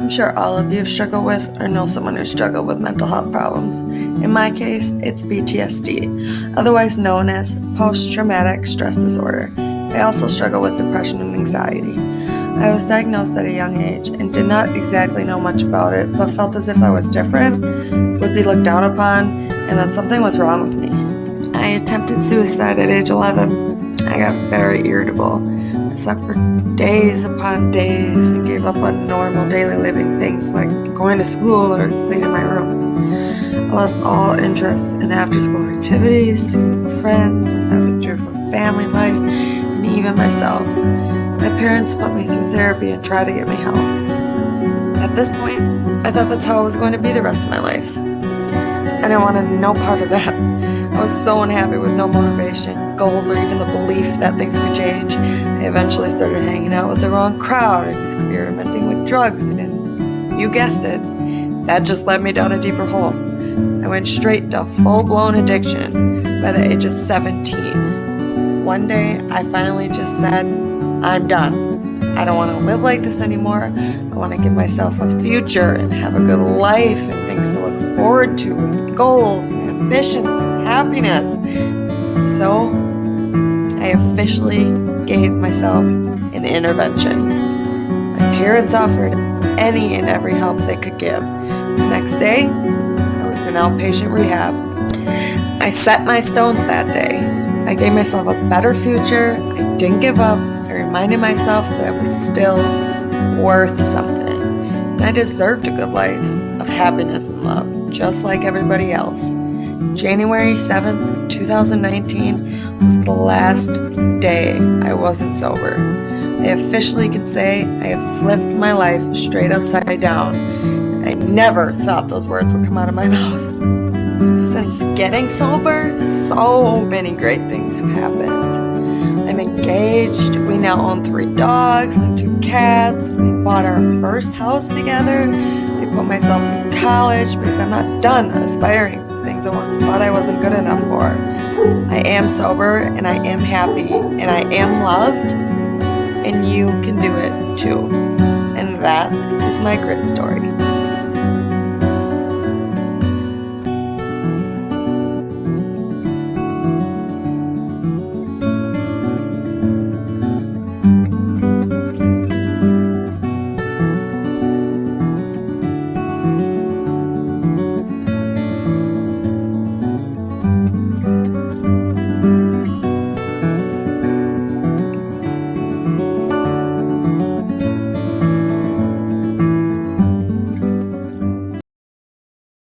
I'm sure all of you struggle with or know someone who struggled with mental health problems. In my case, it's PTSD, otherwise known as post-traumatic stress disorder. I also struggle with depression and anxiety. I was diagnosed at a young age and did not exactly know much about it, but felt as if I was different, would be looked down upon, and that something was wrong with me. I attempted suicide at age 11. I got very irritable. I slept for days upon days and gave up on normal daily living things like going to school or cleaning my room. I lost all interest in after-school activities, seeing friends. I withdrew from family life and even myself. My parents put me through therapy and tried to get me help. At this point, I thought that's how I was going to be the rest of my life. And I wanted no part of that. I was so unhappy with no motivation, goals, or even the belief that things could change. I eventually started hanging out with the wrong crowd and experimenting with drugs, and you guessed it, that just led me down a deeper hole. I went straight to full-blown addiction by the age of 17. One day, I finally just said, I'm done. I don't want to live like this anymore. I want to give myself a future and have a good life and things to look forward to with goals and ambitions and happiness. So I officially gave myself an intervention. My parents offered any and every help they could give. The next day, I was in outpatient rehab. I set my stones that day. I gave myself a better future. I didn't give up. I reminded myself that I was still worth something. And I deserved a good life of happiness and love, just like everybody else. January 7th, 2019 was the last day I wasn't sober. I officially can say I have flipped my life straight upside down. I never thought those words would come out of my mouth. Since getting sober, so many great things have happened. I'm engaged, we now own 3 dogs and 2 cats, we bought our first house together, I put myself in college because I'm not done aspiring for things I once thought I wasn't good enough for. I am sober and I am happy and I am loved, and you can do it too. And that is my grit story.